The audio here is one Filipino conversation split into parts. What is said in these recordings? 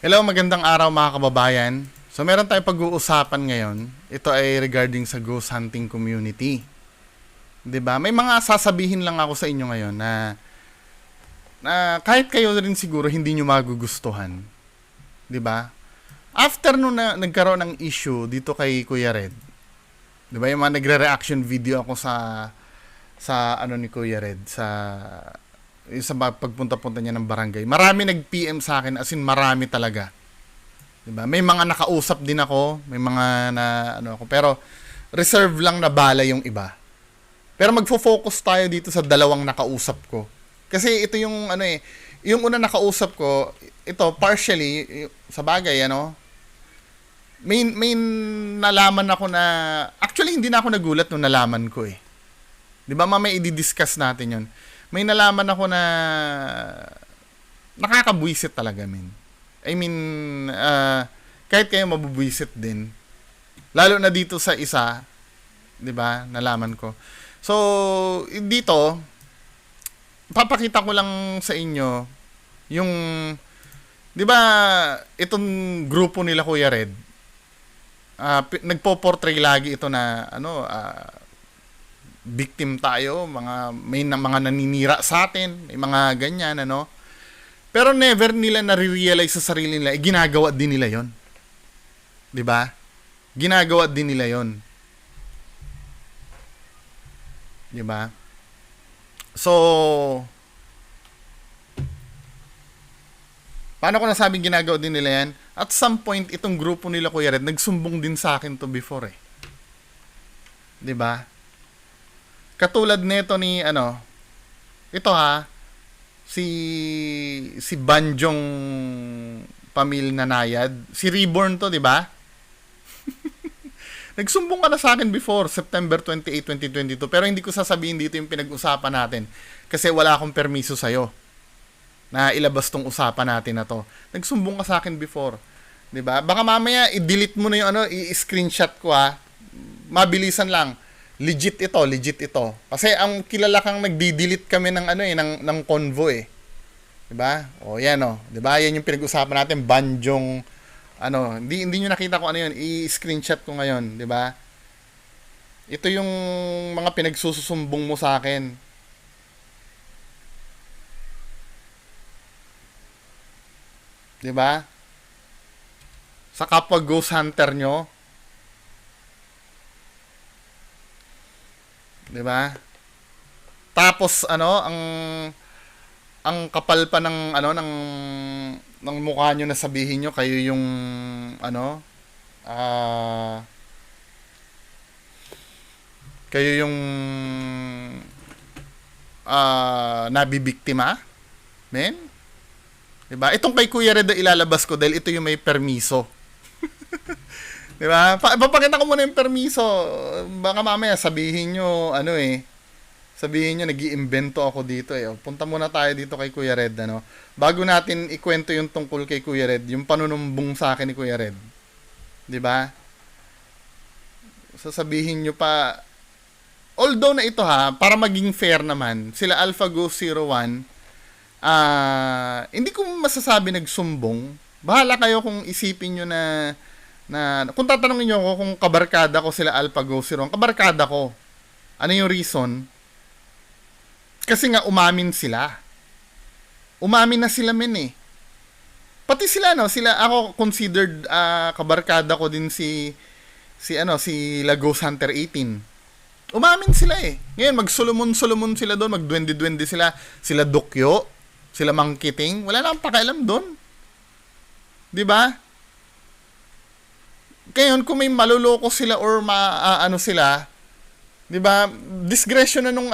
Hello, magandang araw mga kababayan. So meron tayong pag-uusapan ngayon. Ito ay regarding sa ghost hunting community. 'Di ba? May mga sasabihin lang ako sa inyo ngayon na kahit kayo rin siguro hindi nyo magugustuhan. 'Di ba? After nung nagkaroon ng issue dito kay Kuya Red, 'di ba? Yung mga nagre-reaction video ako sa ano ni Kuya Red sa pagpunta-punta niya ng barangay. Marami nag-PM sa akin, as in marami talaga. 'Di ba? May mga nakausap din ako, may mga na ano ako, pero reserve lang na bala yung iba. Pero magfo-focus tayo dito sa dalawang nakausap ko. Kasi ito yung ano yung una nakausap ko, ito partially sa bagay may nalaman ako na actually hindi na ako nagulat nung nalaman ko eh. 'Di ba mamaya i-discuss natin 'yon. May nalaman ako na nakakabwisit talaga, men. I mean, kahit kayo mabubwisit din. Lalo na dito sa isa, 'di ba? Nalaman ko. So, dito papakita ko lang sa inyo yung 'di ba itong grupo nila Kuya Red. Nagpo-portray lagi ito na victim tayo, mga naninira sa atin, may mga ganyan Pero never nila nare-realize sa sarili nila, ginagawa din nila 'yon. 'Di ba? Ginagawa din nila 'yon. 'Di ba? So, paano ko nasabing ginagawa din nila yan? At some point, itong grupo nila Kuya Red, nagsumbong din sa akin to before eh. 'Di ba? Katulad nito ni ito si Banjong Pamil Nanayad, si Reborn to, 'di ba? Nagsumbong ka na sa akin before, September 28, 2022, pero hindi ko sasabihin dito yung pinag-usapan natin kasi wala akong permiso sa'yo na ilabas tong usapan natin na to. Nagsumbong ka sa akin before, 'di ba? Baka mamaya i-delete mo na yung i-screenshot ko Mabilisan lang. Legit ito. Kasi ang kilala kang nagdi-delete kami ng ng convo eh. 'Di ba? O yan 'di ba? Yan yung pinag-usapan natin, Banjong hindi niyo nakita ko ano yun, i-screenshot ko ngayon, 'di ba? Ito yung mga pinagsususumbong mo sa akin. 'Di ba? Sa kapwa ghost hunter nyo, 'di ba? Tapos ang kapal pa ng ng mukha nyo na sabihin nyo kayo yung ah kayo yung nabibiktima, men. 'Di ba? Itong kay Kuya Red ilalabas ko dahil ito yung may permiso. 'Di ba? Papakita ko muna yung permiso. Baka mamaya sabihin nyo sabihin nyo nag-iimbento ako dito eh. Punta muna tayo dito kay Kuya Red Bago natin ikwento yung tungkol kay Kuya Red, yung panunumbong sa akin ni Kuya Red. 'Di ba? Sasabihin nyo pa, although na ito para maging fair naman, sila Alpha Ghost 01, hindi ko masasabi nagsumbong. Bahala kayo kung isipin nyo na kung tatanungin nyo ako kung kabarkada ko sila Alpha Ghost 01, kabarkada ko. Ano yung reason? Kasi nga umamin sila. Umamin na sila eh. Pati sila sila ako considered kabarkada ko din si La Ghost Hunter 18. Umamin sila eh. Ngayon magsulumon-sulumon sila doon, magduwende-duwende sila Dokyo, sila Mangkiting, wala na akong pakialam doon. 'Di ba? Ngayon kung may maluloko sila or sila, 'di ba? Discretion na nung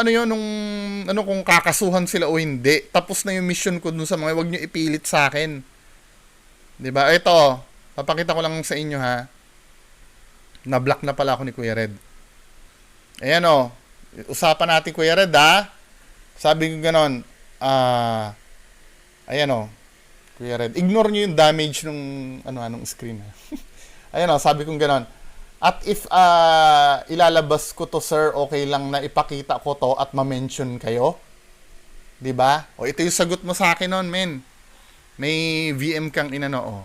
kung kakasuhan sila o hindi. Tapos na yung mission ko dun sa mga, wag niyo ipilit sa akin. 'Di ba? Ito, papakita ko lang sa inyo Na-block na pala ako ni Kuya Red. Ayan usapan natin Kuya Red Sabi ko ganon, ayan Kuya Red, ignore niyo yung damage nung anong screen Ayan sabi ko ganon. At if ilalabas ko to sir, okay lang na ipakita ko to at ma-mention kayo. 'Di ba? O ito yung sagot mo sa akin noon, men. May VM kang inano, oh.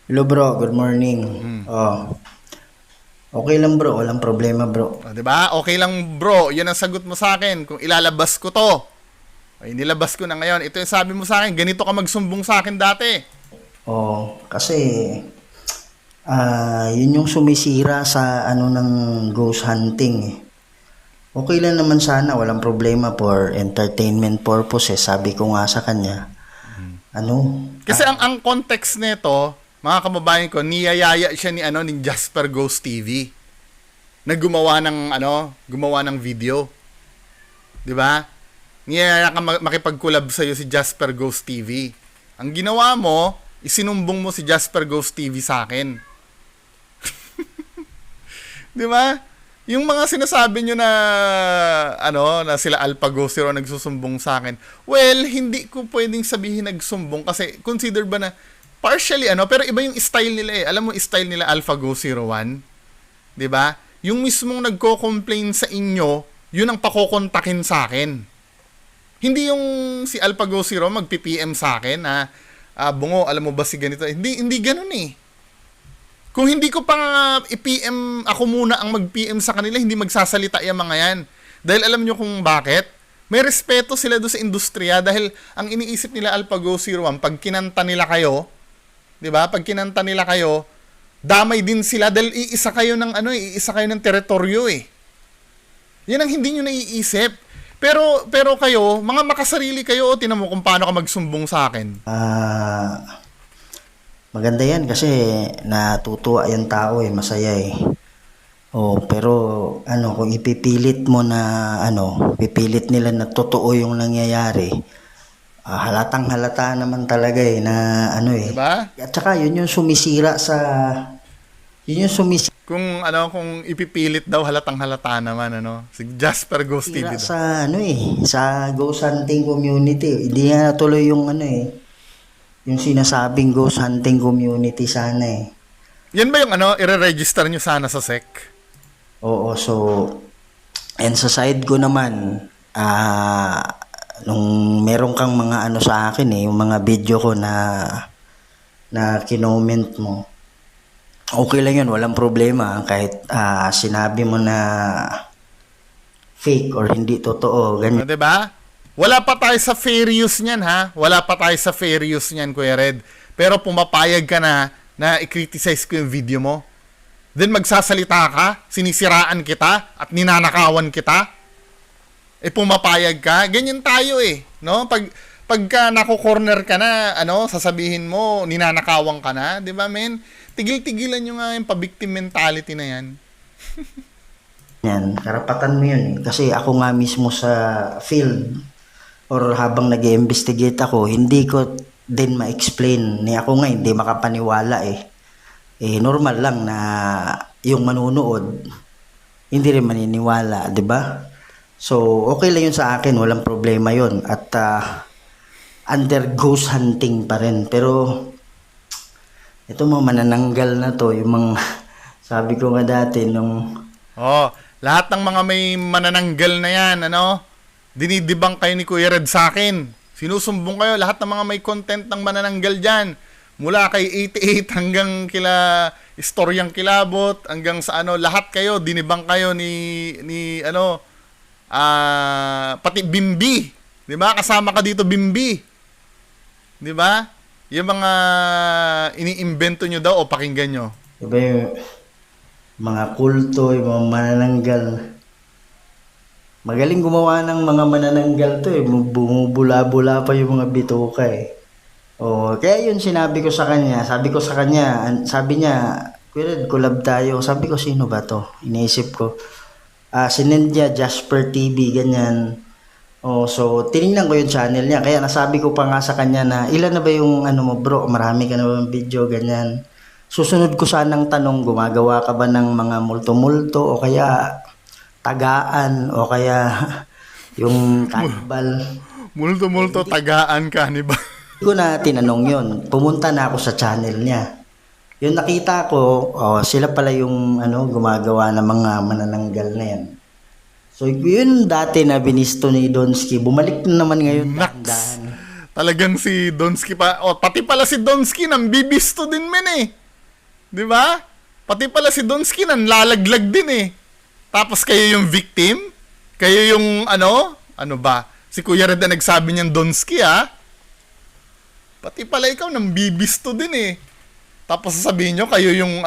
Hello bro, good morning. Oh. Okay lang bro, walang problema bro. O, diba? Okay lang bro, yun ang sagot mo sa akin. Kung ilalabas ko to, ay nilabas ko na ngayon. Ito yung sabi mo sa akin, ganito ka magsumbong sa akin dati. Oh, kasi yun yung sumisira sa ano ng ghost hunting eh. Okay lang naman sana, walang problema for entertainment purposes. Sabi ko nga sa kanya, ano? Kasi ang context nito, mga kababayan ko, niyayaya siya ni Jasper Ghost TV na gumawa ng video. 'Di ba? Niyayaya ka makipag-collab sa iyo si Jasper Ghost TV. Ang ginawa mo, isinumbong mo si Jasper Ghost TV sa akin. 'Di ba? Yung mga sinasabi nyo na na sila AlphaGo Zero nagsusumbong sa akin. Well, hindi ko pwedeng sabihin nagsumbong kasi consider ba na partially pero iba yung style nila eh. Alam mo style nila AlphaGo 01? 'Di ba? Yung mismong nagko-complain sa inyo, yun ang pakokontakin sa akin. Hindi yung si AlphaGo Zero magpi-PM sa akin na Bungo, alam mo ba si ganito? Hindi ganoon eh. Kung hindi ko pa i-PM, ako muna ang mag-PM sa kanila, hindi magsasalita yung mga yan. Dahil alam nyo kung bakit? May respeto sila doon sa industriya dahil ang iniisip nila AlphaGo 01, pag kinanta nila kayo, 'di ba? Pag kinanta nila kayo, damay din sila dahil iisa kayo ng teritoryo eh. Yan ang hindi nyo naiisip. Pero kayo, mga makasarili kayo, tinan mo kung paano ka magsumbong sa akin. Maganda yan kasi natutuwa yung tao eh, masaya eh. Oh, pero kung ipipilit mo na pipilit nila na totoo yung nangyayari, halatang halata naman talaga eh na Diba? At saka yun yung sumisira Kung ipipilit daw halatang halata naman si Jasper Ghost TV daw. Sa ghost hunting community, hindi na natuloy yung yung sinasabing ghost hunting community sana eh. Yan ba yung i-register nyo sana sa SEC? Oo, so and sa side ko naman, nung meron kang mga sa akin yung mga video ko na kinoment mo, okay lang yun, walang problema kahit sinabi mo na fake or hindi totoo, ganyan. Diba? Wala pa tayo sa fair use niyan ha. Wala pa tayo sa fair use niyan, Kuya Red. Pero pumapayag ka na i-criticize ko yung video mo. Then magsasalita ka, sinisiraan kita at ninanakawan kita. Pumapayag ka. Ganyan tayo eh, no? Pagka nako-corner ka na, sasabihin mo ninanakawan ka na, 'di ba, men? Tigil-tigilan niyo nga yung pa-victim mentality na 'yan. Yan, karapatan mo yun eh. Kasi ako nga mismo sa field or habang nag-i-investigate ako, hindi ko din ma-explain. Ako nga hindi makapaniwala eh. Normal lang na yung manunood hindi rin maniniwala, 'di ba? So, okay lang yun sa akin, walang problema yun. At under ghost hunting pa rin. Pero ito mga manananggal na to, yung mga sabi ko nga dati nung lahat ng mga may manananggal na yan, dinidibang kayo ni Kuya Red sa akin. Sinusumbong kayo, lahat ng mga may content ng manananggal dyan. Mula kay 88 hanggang kila Istoryang Kilabot, hanggang sa lahat kayo, dinibang kayo ni pati Bimbi. 'Di ba? Kasama ka dito, Bimbi. 'Di ba? Yung mga iniimbento nyo daw o pakinggan nyo. Diba yung mga kulto, yung mga manananggal. Magaling gumawa ng mga manananggal to eh. Bumubula-bula pa yung mga bituka eh. Kaya yun sinabi ko sa kanya. Sabi niya, Kuya, collab tayo. Sabi ko, sino ba to? Iniisip ko. Sinend niya, Jasper TV, ganyan. So, tinignan ko yung channel niya. Kaya nasabi ko pa nga sa kanya na, ilan na ba yung mo bro? Marami ka na ba yung video, ganyan. Susunod ko sanang tanong, gumagawa ka ba ng mga multo-multo o kaya tagaan o kaya yung kanibal? Multo-multo, tagaan, kanibal. Hindi ko na tinanong yun. Pumunta na ako sa channel niya. Yung nakita ko, sila pala yung gumagawa ng mga manananggal na yan. So, yun dati na binisto ni Donsky. Bumalik na naman ngayon. Talagang si Donsky pa, pati pala si Donsky nang bibisto din men eh. 'Di ba? Pati pala si Donsky nang lalaglag din eh. Tapos kayo yung victim? Kayo yung ano ba? Si Kuya Red na nagsabi niyan Donsky ah. Pati pala ikaw nang bibisto din eh. Tapos sasabihin nyo, kayo yung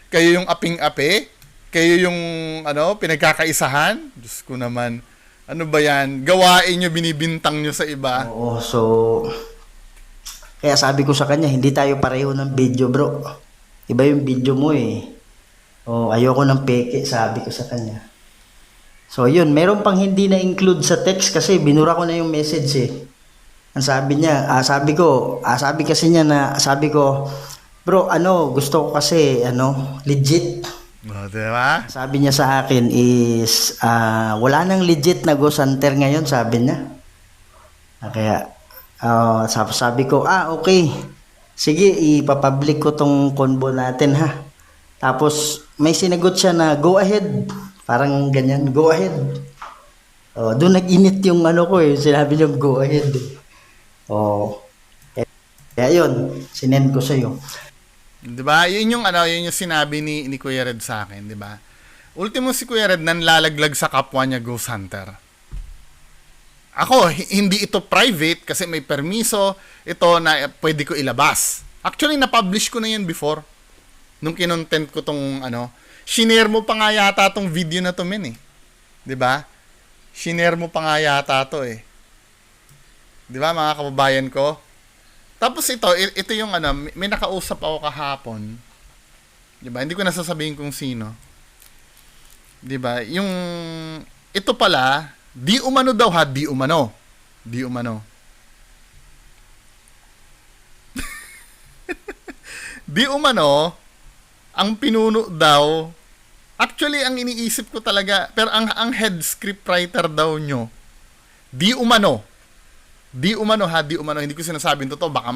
kayo yung aping-ape, kayo yung pinagkakaisahan. Diyos ko naman, ano ba yan? Gawain nyo, binibintang nyo sa iba. Oo, so kaya sabi ko sa kanya, hindi tayo pareho ng video, bro. Iba yung video mo eh. Ayoko ng peke, sabi ko sa kanya. So yun, meron pang hindi na include sa text kasi binura ko na yung message eh. Ang sabi niya, sabi kasi niya na, sabi ko, bro, gusto ko kasi, legit. Diba? Sabi niya sa akin is, wala nang legit na ghost hunter ngayon, sabi niya. Kaya, sabi ko, okay. Sige, ipapublic ko tong convo natin ha. Tapos, may sinagot siya na, go ahead. Parang ganyan, go ahead. Doon nag-init yung ko eh, sinabi niya, go ahead. Kaya yun, sinend ko sa'yo. 'Di ba? Yun yung sinabi ni Kuya Red sa akin, 'di ba? Ultimo si Kuya Red nanlalaglag sa kapwa niya ghost hunter. Ako, hindi ito private kasi may permiso ito na pwede ko ilabas. Actually, na-publish ko na yan before. Nung kinontent ko tong shinare mo pa nga yata tong video na to men eh. 'Di ba? Shinare mo pa nga yata to eh. 'Di ba mga kababayan ko? Tapos ito yung may nakausap ako kahapon. 'Di ba? Hindi ko na sasabihin kung sino. 'Di ba? Yung ito pala, di umano daw ha, di umano. Di umano. Di umano, ang pinuno daw, actually ang iniisip ko talaga, pero ang head scriptwriter daw nyo, di umano. Di umano ha, di umano. Hindi ko sinasabing totoo. Baka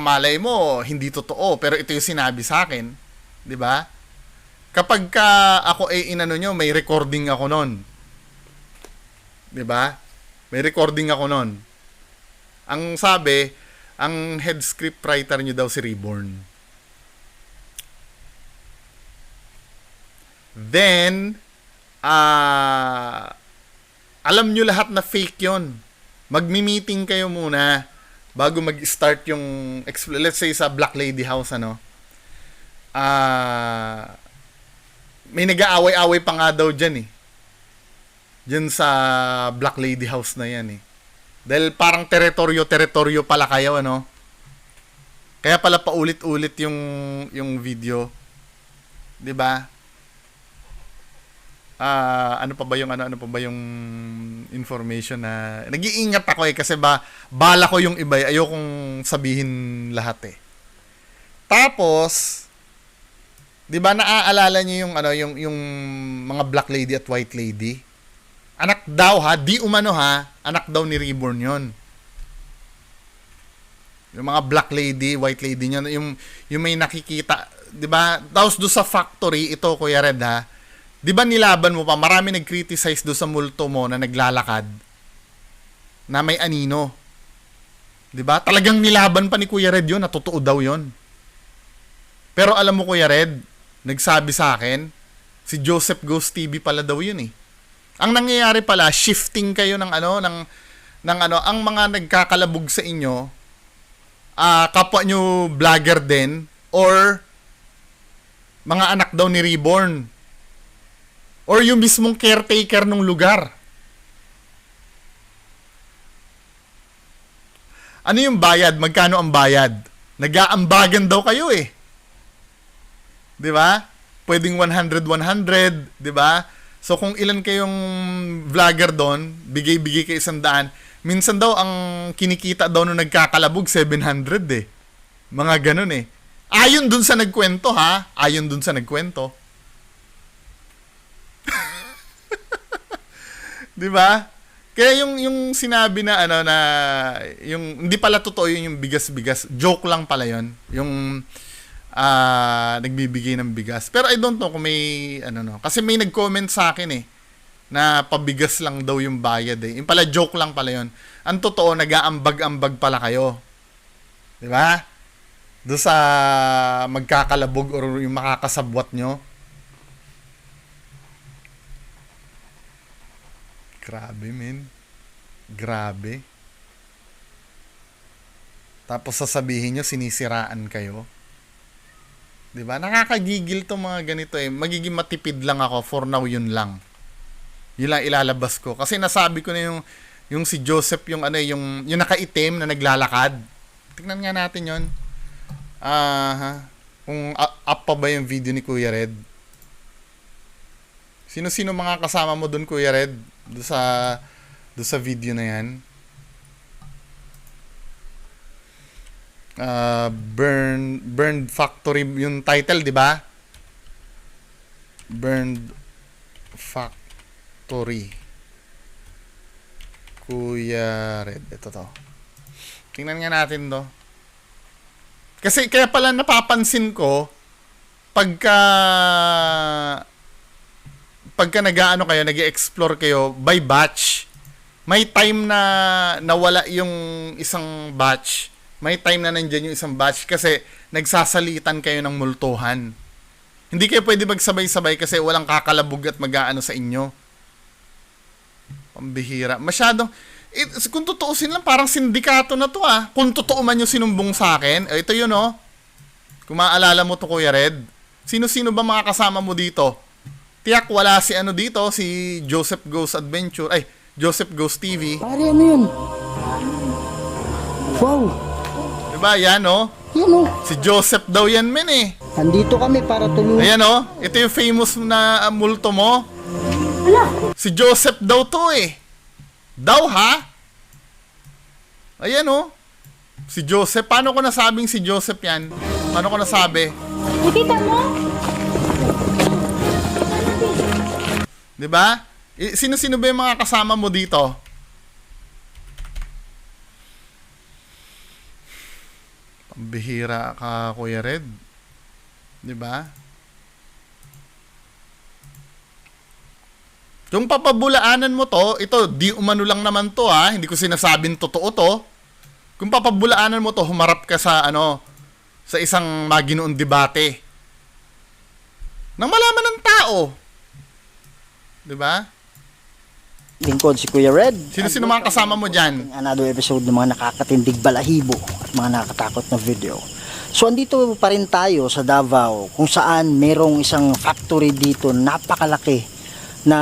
malay mo, hindi totoo. Pero ito yung sinabi sa akin. 'Di ba? Kapag ako ay inano nyo, may recording ako nun. 'Di ba? May recording ako nun. Ang sabi, ang head scriptwriter nyo daw si Reborn. Then, alam nyo lahat na fake yon. Magmi-meeting kayo muna bago mag-start yung, let's say sa Black Lady House, may nag-aaway-aaway pa nga daw dyan eh. Dyan sa Black Lady House na yan eh. Dahil parang teritoryo pala kayo, Kaya pala paulit-ulit yung video. 'Di ba? Ano pa ba yung information na nag-iingat ako eh kasi bala ko yung iba, ayokong sabihin lahat eh. Tapos 'di ba naaalala niyo yung mga Black Lady at White Lady? Anak daw ha, di umano ha, anak daw ni Reborn 'yon. Yung mga Black Lady, White Lady niyan, yung may nakikita, 'di ba? Tapos do sa factory ito, Kuya Red ha. 'Di ba nilaban mo pa, marami nag-criticize do sa multo mo na naglalakad na may anino. 'Di ba? Talagang nilaban pa ni Kuya Red 'yon, na totoo daw 'yon. Pero alam mo Kuya Red, nagsabi sa akin, si Joseph Ghost TV pala daw 'yun eh. Ang nangyayari pala, shifting kayo ng ang mga nagkakalabog sa inyo, kapwa nyo vlogger din or mga anak daw ni Reborn. Or yung mismong caretaker ng lugar. Ano yung bayad? Magkano ang bayad? Nag-aambagan daw kayo eh. 'Di ba? Pwedeng 100, 100, 'di ba? So kung ilan kayong vlogger doon, bigay-bigay kayo 100. Minsan daw ang kinikita daw nung nagkakalabog 700 eh. Mga ganun eh. Ayon dun sa nagkwento ha. Ayon dun sa nagkwento. 'Di ba? Kaya yung sinabi na na yung hindi pala totoo yung bigas-bigas. Joke lang pala 'yon. Yung nagbibigay ng bigas. Pero I don't know kung may kasi may nag-comment sa akin eh na pabigas lang daw yung bayad eh. Yung pala, joke lang pala yun. Ang totoo, nag-aambag-ambag pala kayo. Di ba? Doon sa magkakalabog or yung makakasabwat nyo. Grabe, men. Grabe. Tapos sasabihin nyo, sinisiraan kayo. Diba? Nakakagigil to mga ganito eh. Magiging matipid lang ako. For now, yun lang. Yun lang ilalabas ko. Kasi nasabi ko na yung si Joseph, yung nakaitim na naglalakad. Tingnan nga natin yun. Kung up pa ba yung video ni Kuya Red. Sino-sino mga kasama mo dun, Kuya Red? Doon sa video na yan. Burned Factory yung title, di ba? Burned Factory. Kuya Red. Ito to. Tingnan nga natin to. Kasi kaya pala napapansin ko pagka nag-aano kayo, nag-explore kayo by batch. May time na nawala yung isang batch. May time na nandiyan yung isang batch kasi nagsasalitan kayo ng multuhan. Hindi kayo pwede magsabay-sabay kasi walang kakalabog at mag-aano sa inyo. Pambihira. Masyadong, kung tutuusin lang, parang sindikato na to ah. Kung totoo man yung sinumbong sa akin, ito yun oh. Kung maaalala mo to, Kuya Red. Sino-sino ba mga kasama mo dito? Tiyak wala si ano dito, si Joseph Goes Adventure, ay, Joseph Goes TV. Pare, ano yun? Wow! Diba, yan oh. Yan oh. Si Joseph daw yan, men eh. Andito kami para tulungan. Ayan oh, ito yung famous na multo mo. Si Joseph daw to eh. Daw ha? Ayan oh. Si Joseph, paano ko nasabing si Joseph yan? Paano ko nasabi? Nakita mo? Diba? Sino-sino ba yung mga kasama mo dito? Pambihira ka, Kuya Red. Diba? Kung papabulaanan mo to, ito, di umano lang naman to ha. Hindi ko sinasabing totoo to. Kung papabulaanan mo to, humarap ka sa sa isang maginoong debate. Nang malaman ng tao. Diba? Lingkod si Kuya Red. Sino-sino mga kasama mo dyan? Another episode ng mga nakakatindig balahibo at mga nakakatakot na video. So andito pa rin tayo sa Davao kung saan merong isang factory dito napakalaki na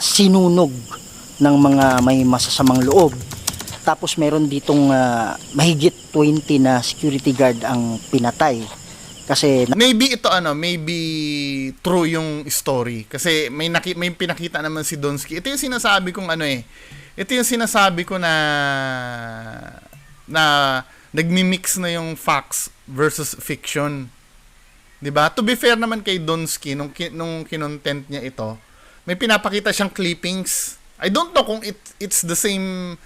sinunog ng mga may masasamang loob. Tapos meron ditong mahigit 20 na security guard ang pinatay. Kasi Maybe ito maybe true yung story kasi may pinakita naman si Donsky. Ito yung sinasabi kong Ito yung sinasabi ko na nagmi-mix na yung facts versus fiction. 'Di ba? To be fair naman kay Donsky nung kinontent niya ito, may pinapakita siyang clippings. I don't know kung it's the same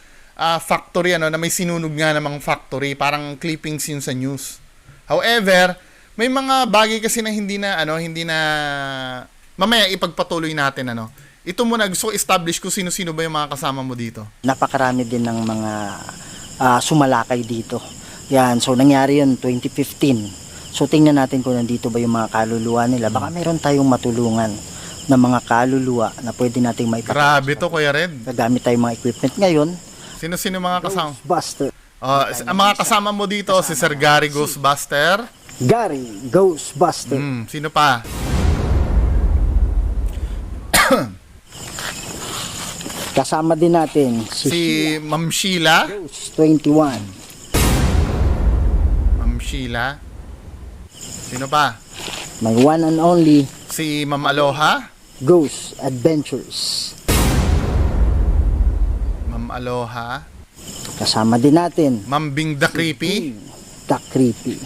factory na may sinunog nga namang factory, parang clippings yun sa news. However, may mga bagay kasi na hindi na mamaya ipagpatuloy natin Ito muna gusto ko establish ko sino-sino ba yung mga kasama mo dito. napakarami din ng mga sumalakay dito. Yan, so nangyari yun 2015. So tingnan natin kung nandito ba yung mga kaluluwa nila. Baka meron tayong matulungan na mga kaluluwa na pwede nating maipakita. Grabe to, Kuya Red. Gagamit tayong mga equipment ngayon. Sino-sino mga kasama? Ghostbuster. Ang mga kasama mo dito, si Sir Gary Ghostbuster. Gary Ghostbuster. Sino pa? Kasama din natin Si Ma'am Sheila. Ghost 21. Ma'am Sheila. Sino pa? My one and only Si Ma'am Aloha. Ghost Adventures. Ma'am Aloha. Kasama din natin Ma'am Bing the Creepy. The Creepy.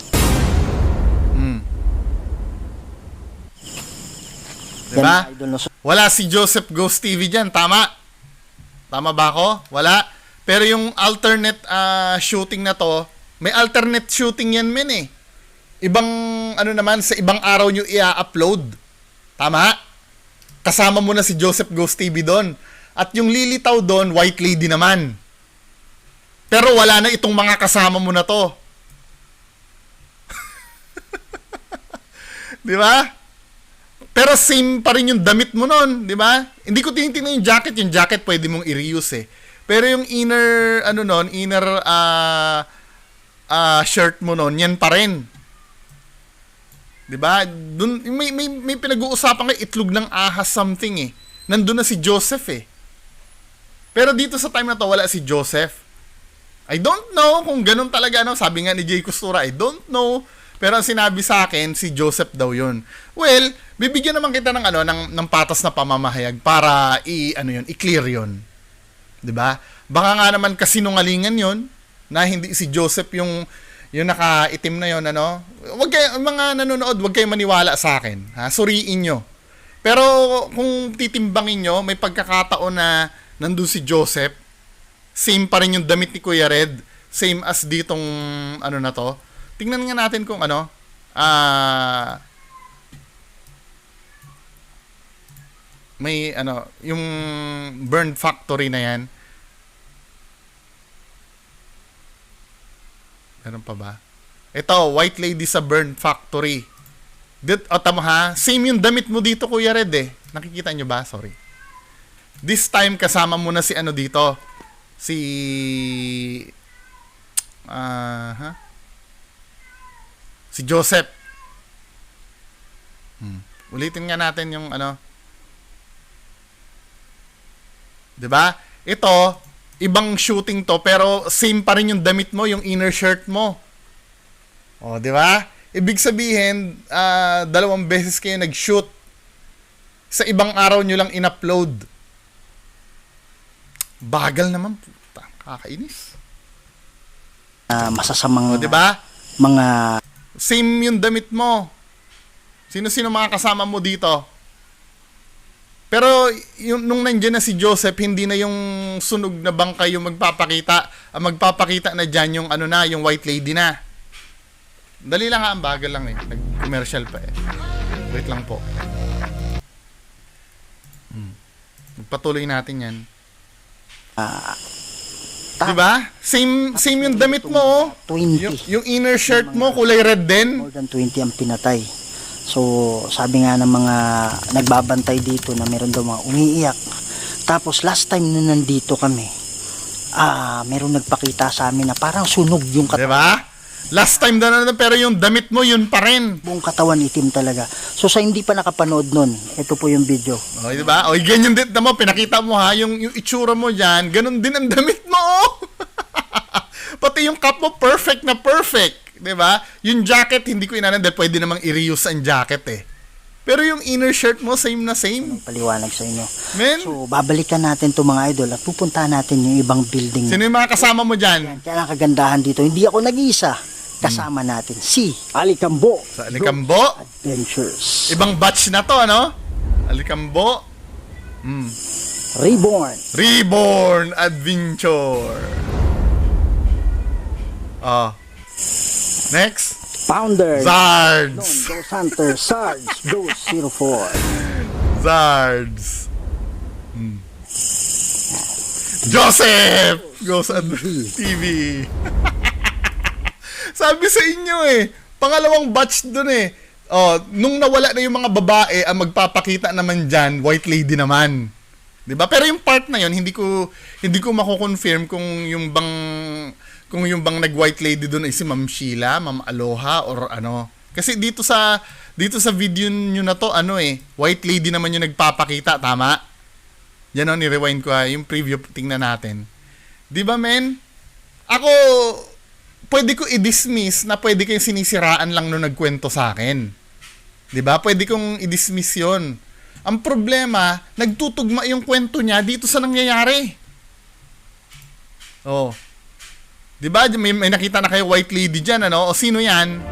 Diba? Yan, idol na Wala si Joseph Ghost TV dyan. Tama? Tama ba ako? Wala. Pero yung alternate shooting na to, may alternate shooting yan, men eh. Ibang, naman, sa ibang araw nyo i-upload. Tama? kasama mo na si Joseph Ghost TV doon. At yung lilitaw doon, white lady naman. Pero wala na itong mga kasama mo na to. Di ba? Pero same pa rin yung damit mo nun, di ba? Hindi ko tinitingnan yung jacket. Yung jacket pwede mong i-reuse eh. Pero yung inner, shirt mo nun, yan pa rin. Di ba? Dun, may pinag-uusapan kayo, itlog ng ahas something eh. Nandun na si Joseph eh. Pero dito sa time na to, wala si Joseph. I don't know kung ganun talaga, no? Sabi nga ni Jay Costura, I don't know. Pero ang sinabi sa akin, si Joseph daw yun. Well, bibigyan naman kita ng patas na pamamahayag para i-clear yun. 'Di ba? Baka nga naman kasinungalingan yun na hindi si Joseph yung nakaitim na yun, ano? Wag kayo, mga nanonood, wag kayo maniwala sa akin. Ha? Suriin nyo. Pero kung titimbangin nyo, may pagkakataon na nandun si Joseph, same pa rin yung damit ni Kuya Red, same as ditong na to. Tingnan nga natin kung may yung burn factory na yan. Meron pa ba? Ito, white lady sa burn factory. Tama ha? Same yung damit mo dito, Kuya Red eh. Nakikita nyo ba? Sorry. This time, kasama mo na si dito. Si Joseph. Ulitin nga natin yung 'Di ba? Ito, ibang shooting to pero same pa rin yung damit mo, yung inner shirt mo. Oh, 'di ba? Ibig sabihin, 2 beses kayo nag-shoot. Sa ibang araw nyo lang in-upload. Bagal naman, puta, kakainis. Masasamang, oh, 'di ba? Mga Same yung damit mo. Sino-sino mga kasama mo dito? Pero nung nandiyan na si Joseph, hindi na yung sunog na bangka yung magpapakita. Ang magpapakita na dyan yung yung white lady na. Dali lang ang bagal lang eh. Nag-commercial pa eh. Wait lang po. Patuloy natin yan. Diba? Same yung damit mo, oh. 20. Yung inner shirt mo, kulay red din. More than 20 ang pinatay. So, sabi nga ng mga nagbabantay dito na meron daw mga umiiyak. Tapos, last time na nandito kami, meron nagpakita sa amin na parang sunog yung katawan. Diba? Last time na pero yung damit mo, yun pa rin. Buong katawan itim talaga. So, sa hindi pa nakapanood nun, ito po yung video. O, diba? O, ganyan din mo, pinakita mo ha, yung itsura mo dyan, ganun din ang damit mo, oh. Pati yung cap mo, perfect na perfect. Diba? Yung jacket, hindi ko inanan dahil pwede namang i-reuse ang jacket eh. Pero yung inner shirt mo, same na same. Paliwanag sa inyo. Men? So, babalikan natin to mga idol at pupuntahan natin yung ibang building. Sino yung mga kasama mo dyan? Kaya ang kagandahan dito, hindi ako nag-iisa. Kasama natin si Alicambo. Sa Alicambo? Adventures. Ibang batch na to, ano? Alicambo. Reborn Adventure. Next. Founder. Zards. Dos Hunter. Sarge. Dos 04. Zards. Joseph! Ghost TV. Sabi sa inyo eh, pangalawang batch dun eh. Oh, nung nawala na yung mga babae, ang magpapakita naman dyan, white lady naman. 'Di ba? Pero yung part na yon, hindi ko mako-confirm kung yung bang nag-white lady doon ay si Ma'am Sheila, Ma'am Aloha or ano. Kasi dito sa video nyo na to, white lady naman yung nagpapakita, tama? Yan o, ni-rewind ko yung preview, tingnan natin. 'Di ba, men? Ako pwede ko i-dismiss na pwede kayong sinisiraan lang nung nagkwento sa akin. 'Di ba? Pwede kong i-dismiss 'yon. Ang problema, nagtutugma yung kwento niya dito sa nangyayari. Oh. 'Di ba? May nakita na kayo white lady diyan, ano? O sino 'yan?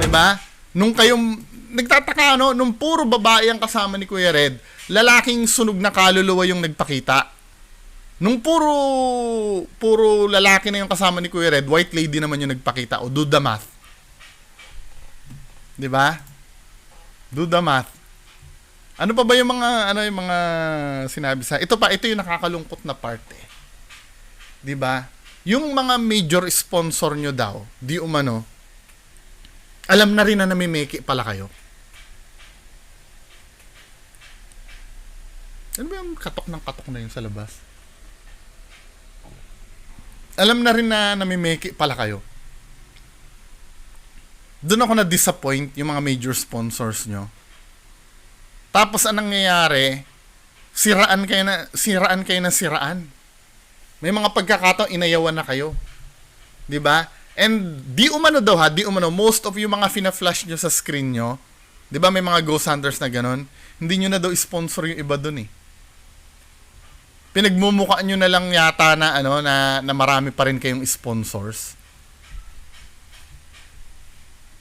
'Di ba? Nung kayong nagtataka, nung puro babae ang kasama ni Kuya Red, lalaking sunog na kaluluwa yung nagpakita. Nung puro lalaki na yung kasama ni Kuya Red, white lady naman yung nagpakita. O, do the math. 'Di ba? Do the math. Ano pa ba yung mga sinabi sa ito pa, ito yung nakakalungkot na part eh. 'Di ba? Yung mga major sponsor nyo daw, di umano, alam na rin na namimiki pala kayo. Ano ba yung katok ng katok na yun sa labas? Alam na rin na namimiki pala kayo. Doon ako na-disappoint yung mga major sponsors nyo. Tapos anong nangyayari, siraan kayo na siraan. May mga pagkakataon inayawan na kayo. 'Di ba? And di umano, most of yung mga fina-flash nyo sa screen nyo, 'di ba may mga ghost hunters na ganun, hindi nyo na daw sponsor yung iba doon eh. Pinagmumukhaan nyo na lang yata na na marami pa rin kayong sponsors.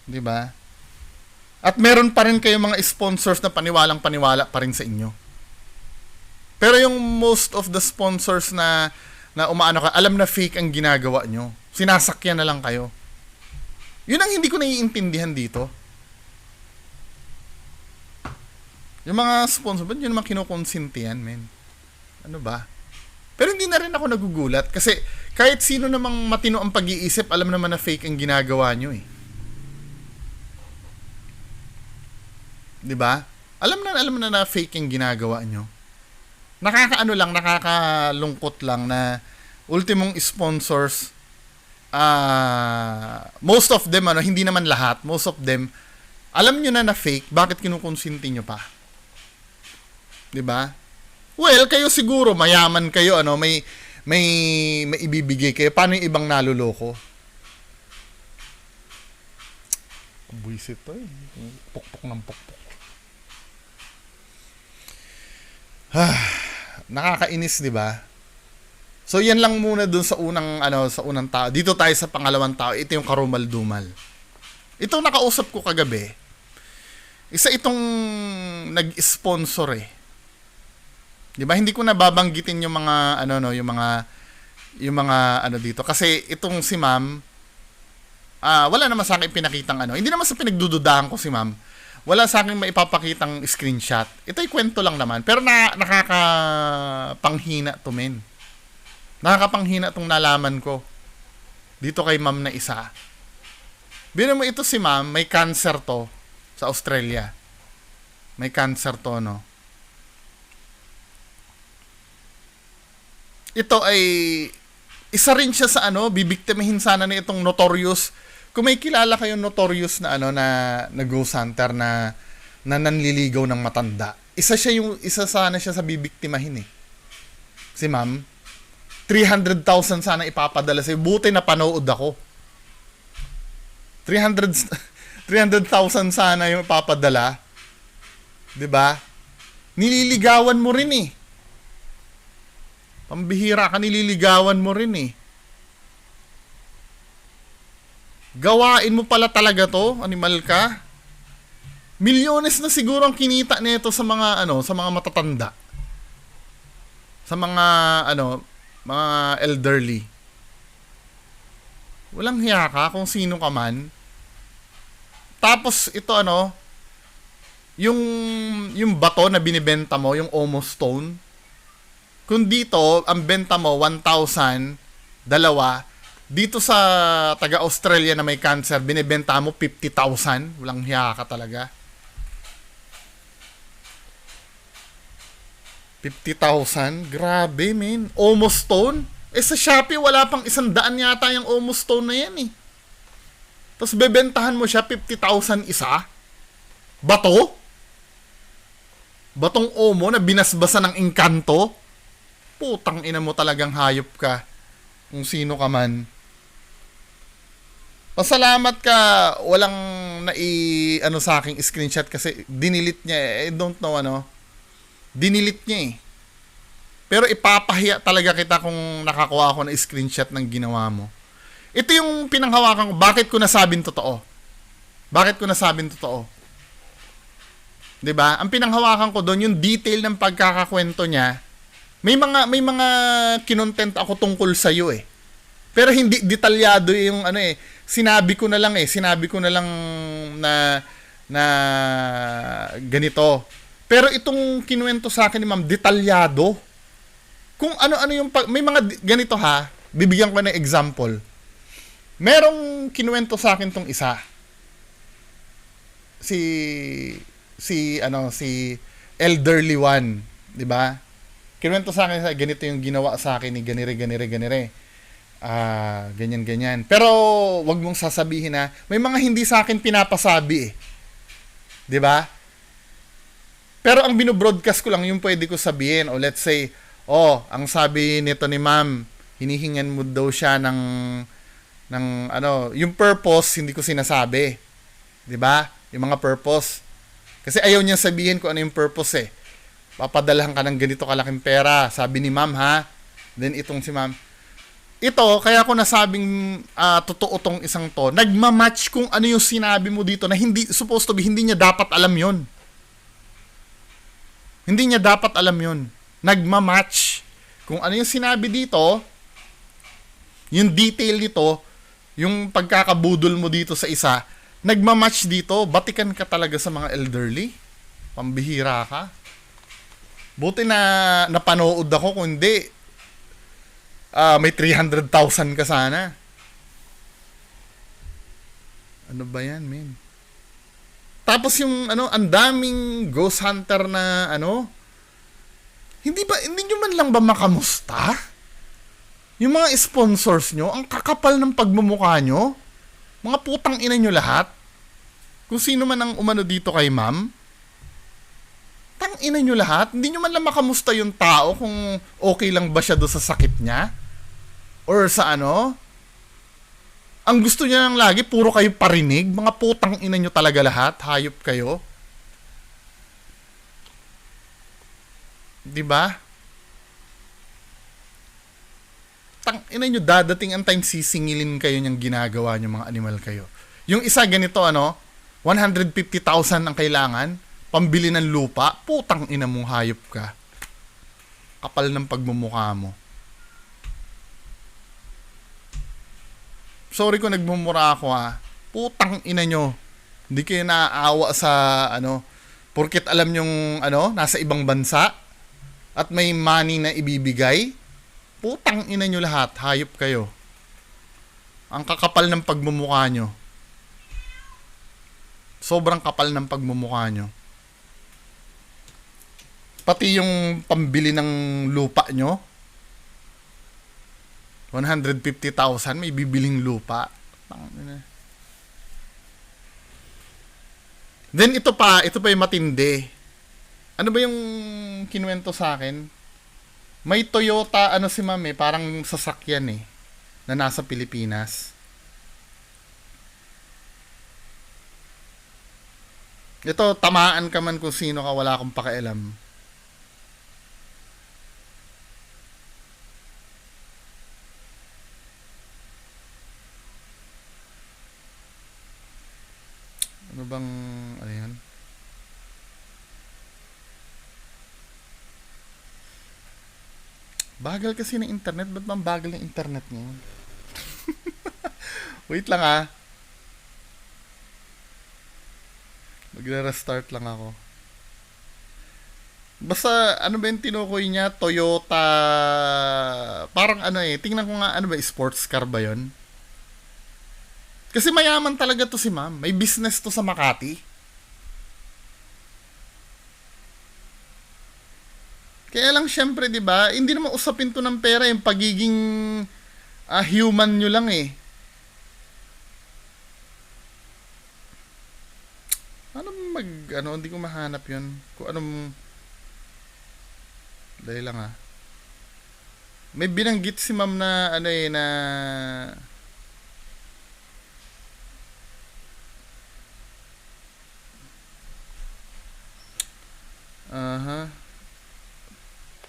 'Di ba? At meron pa rin kayong mga sponsors na paniwalang-paniwala pa rin sa inyo. Pero yung most of the sponsors na umaano ka, alam na fake ang ginagawa nyo. Sinasakyan na lang kayo. Yun ang hindi ko naiintindihan dito. Yung mga sponsor, ba't yun naman kinukonsinti yan, men? Ano ba? Pero hindi na rin ako nagugulat kasi kahit sino namang matino ang pag-iisip, alam naman na fake ang ginagawa nyo eh. 'Di ba? Alam na fake yung ginagawa nyo. Nakakalungkot lang na ultimong sponsors, most of them, hindi naman lahat, most of them, alam nyo na fake, bakit kinukonsinti nyo pa? 'Di ba? Well, kayo siguro, mayaman kayo, may ibibigay kayo. Paano yung ibang naluloko? Buisit to eh. Pukpok ng pukpok. Nakakainis, 'di ba? So yan lang muna dun sa unang tao. Dito tayo sa pangalawang tao. Ito yung karumal-dumal. Ito nakausap ko kagabi. Isa itong nag-sponsor eh. 'Di ba? Hindi ko na babanggitin yung mga yung mga dito kasi itong si Ma'am wala naman sa akin pinakitang Hindi naman sa pinagdududahan ko si Ma'am. Wala sa akin maipapakitang screenshot. Ito'y kwento lang naman. Pero nakakapanghina to, men. Nakakapanghina tong nalaman ko. Dito kay Ma'am na isa. Bino mo ito si Ma'am, may cancer to sa Australia. May cancer to, no? Ito ay isa rin siya sa bibiktimahin sana na itong notorious. Kung may kilala kayong notorious na na ghost hunter na nanliligaw ng matanda. Isa sana siya sa bibiktimahin eh. Si Ma'am, 300,000 sana ipapadala sa'yo. Buti na panood ako. 300,000 sana yung ipapadala. 'Di ba? Nililigawan mo rin eh. Pambihira ka, nililigawan mo rin eh. Gawain mo pala talaga to, animal ka. Milyones na siguro ang kinita nito sa mga sa mga matatanda. Sa mga mga elderly. Walang hiya ka kung sino ka man. Tapos ito yung bato na binibenta mo, yung Omo Stone. Kung dito ang benta mo 1,000, dalawa. Dito sa taga-Australia na may cancer, binibenta mo 50,000. Walang hiya ka talaga. 50,000? Grabe, man. Omo Stone? Sa Shopee, wala pang 100 yata yung Omo Stone na yan eh. Tapos bebentahan mo siya 50,000 isa? Bato? Batong Omo na binasbasa ng engkanto? Putang ina mo, talagang hayop ka. Kung sino ka man. Pasalamat ka walang sa aking screenshot kasi dinilit niya I don't know dinilit niya eh. Pero ipapahiya talaga kita kung nakakuha ako ng screenshot ng ginawa mo. Ito yung pinanghawakan ko. Bakit ko nasabing totoo? 'Di ba? Ang pinanghawakan ko doon yung detail ng pagkakakwento niya. May mga kinontent ako tungkol sa iyo eh. Pero hindi detalyado yung Sinabi ko na lang na ganito. Pero itong kinuwento sa akin ni ma'am, detalyado. Kung ano-ano yung... May mga ganito ha, bibigyan ko ng example. Merong kinuwento sa akin tong isa. Si elderly one, 'di ba? Kinuwento sa akin ganito yung ginawa sa akin ni ganire. Ganyan. Pero wag mong sasabihin na may mga hindi sa akin pinapasabi eh. 'Di ba? Pero ang bino-broadcast ko lang yung pwede ko sabihin. O let's say, ang sabi nito ni ma'am, hinihingan mo daw siya ng yung purpose hindi ko sinasabi. 'Di ba? Yung mga purpose. Kasi ayaw niya sabihin kung ano yung purpose eh. Papadalahan ka ng ganito kalaking pera, sabi ni ma'am ha. Then itong si ma'am. Ito, kaya ko nasabing totoo tong isang to, nagmamatch kung ano yung sinabi mo dito na hindi, supposed to be, hindi niya dapat alam yon. Hindi niya dapat alam yon. Nagmamatch. Kung ano yung sinabi dito, yung detail nito, yung pagkakabudol mo dito sa isa, nagmamatch dito, batikan ka talaga sa mga elderly. Pambihira ka. Buti na napanood ako, kung hindi, may 300,000 ka sana. Ano ba yan, men? Tapos yung, ang daming ghost hunter na, hindi nyo man lang ba makamusta? Yung mga sponsors nyo, ang kakapal ng pagmumukha nyo. Mga putang ina nyo lahat. Kung sino man ang umano dito kay ma'am, tang ina nyo lahat. Hindi nyo man lang makamusta yung tao kung okay lang ba siya do sa sakit niya. Or sa ang gusto niya lang lagi, puro kayo parinig. Mga putang ina nyo talaga lahat. Hayop kayo. Diba? Tang ina nyo, dadating ang time sisingilin kayo niyang ginagawa nyo, mga animal kayo. Yung isa ganito, 150,000 ang kailangan, pambili ng lupa, putang ina mong hayop ka. Kapal ng pagmumukha mo. Sorry kung nagmumura ako ha. Putang ina nyo. Hindi kayo naaawa sa porket alam nyong nasa ibang bansa at may money na ibibigay. Putang ina nyo lahat. Hayop kayo. Ang kakapal ng pagmumukha nyo. Sobrang kapal ng pagmumukha nyo. Pati yung pambili ng lupa nyo, 150,000 may bibiling lupa. Then ito pa yung matindi. Ano ba yung kinuwento sa akin? May Toyota si ma'am parang sasakyan na nasa Pilipinas. Ito, tamaan ka man kung sino ka, wala akong pakialam. Ano bang, yan? Bagal kasi ng internet. Ba't bang bagal ng internet ngayon? Wait lang Magre-restart lang ako. Basta, ano ba yung tinukoy niya? Toyota... Parang tingnan ko nga, sports car ba yun? Kasi mayaman talaga to si ma'am. May business to sa Makati. Kaya lang syempre, 'di ba? Hindi naman usapin to ng pera, yung pagiging human nyo lang hindi ko mahanap 'yun. Kung anong dahil lang May binanggit si ma'am na na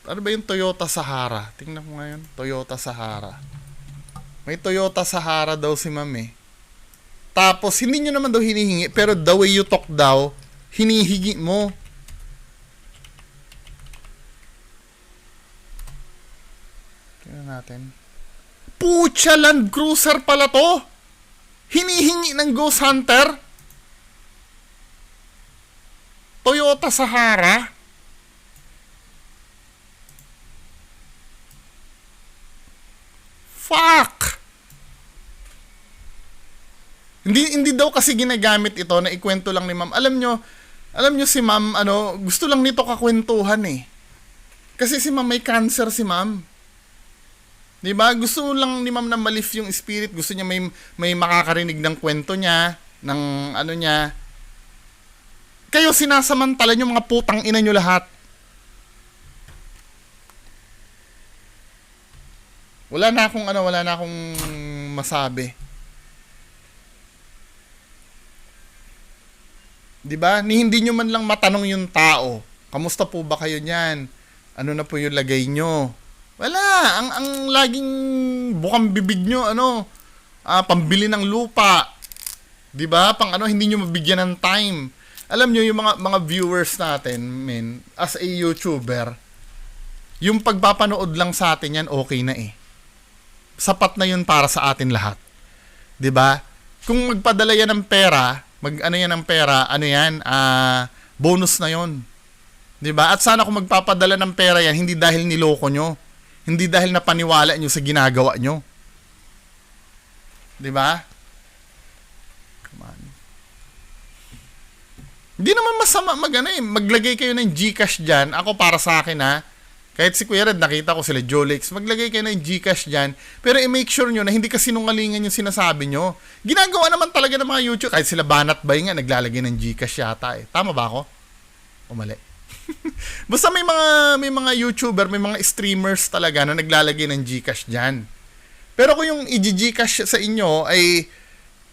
Ano ba yung Toyota Sahara? Tingnan ko ngayon. Toyota Sahara. May Toyota Sahara daw si ma'am Tapos, hindi nyo naman daw hinihingi, pero the way you talk daw, hinihingi mo. Tingnan natin. Pucha, Land Cruiser pala to! Hinihingi ng Ghost Hunter? Toyota Sahara. Fuck! Hindi daw kasi ginagamit ito, na ikwento lang ni ma'am. Alam nyo si ma'am, gusto lang nito kakwentuhan eh. Kasi si ma'am may cancer si ma'am. 'Di ba? Gusto lang ni ma'am na ma-lift yung spirit, gusto niya may makakarinig ng kwento niya, ng niya. Kayo sinasamantala nyo, mga putang ina nyo lahat. Wala na akong masabi. 'Di ba? Hindi nyo man lang matanong yung tao, kamusta po ba kayo niyan? Ano na po yung lagay nyo? Wala, ang laging bukang bibig nyo, pambili ng lupa. 'Di ba? Hindi nyo mabigyan ng time. Alam nyo yung mga viewers natin, men, as a YouTuber, yung pagpapanood lang sa atin yan, okay na eh. Sapat na yun para sa atin lahat. 'Di ba? Kung magpadala yan ng pera, bonus na yon. 'Di ba? At sana kung magpapadala ng pera yan, hindi dahil niloko nyo, hindi dahil napaniwala nyo sa ginagawa nyo. 'Di ba? Come on. Hindi naman masama maglagay kayo ng GCash diyan. Ako, para sa akin kahit si Kuya Red, nakita ko sila Jolix, maglagay kayo ng GCash dyan, pero i-make sure nyo na hindi kasi sinungalingan yung sinasabi nyo. Ginagawa naman talaga ng mga YouTube, kahit sila Banat Bay nga, naglalagay ng GCash yata eh. Tama ba ako? O mali? Basta may mga YouTuber, may mga streamers talaga na naglalagay ng GCash dyan. Pero kung yung i-GCash sa inyo ay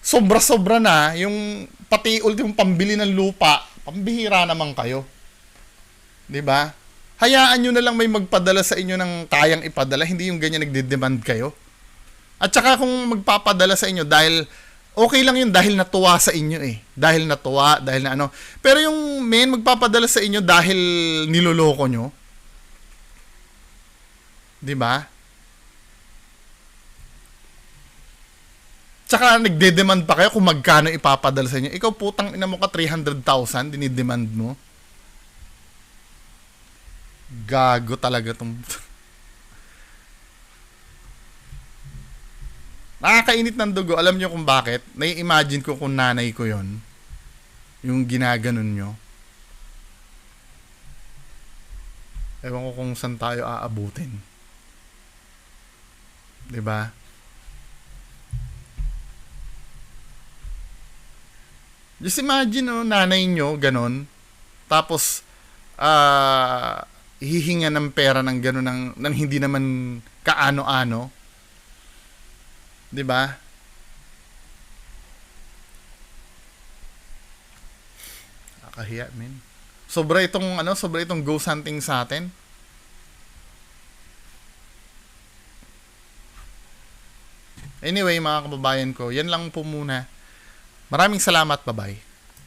sobra-sobra na, yung pati ultimo pambili ng lupa, pambihira naman kayo. 'Di ba? Hayaan nyo na lang may magpadala sa inyo ng kayang ipadala, hindi yung ganyan nagde-demand kayo. At saka kung magpapadala sa inyo, dahil okay lang yun dahil natuwa sa inyo eh. Dahil natuwa, dahil na Pero yung magpapadala sa inyo dahil niloloko nyo. 'Di ba? Tsaka nagde-demand pa kayo kung magkano ipapadala sa inyo. Ikaw, putang ina mo ka, 300,000 dinidemand mo. Gago talaga tong... Nakakainit ng dugo. Alam nyo kung bakit? Nai-imagine ko kung nanay ko yon, yung ginaganon nyo. Ewan ko kung saan tayo aabutin. 'Di ba? Just imagine, nanay nyo ganon, tapos hihinga ng pera ng gano'n ng hindi naman kaano-ano. 'Di ba? Nakahiya, men. Sobra itong ghost hunting sa atin. Anyway, mga kababayan ko, yan lang po muna. Maraming salamat, bye-bye.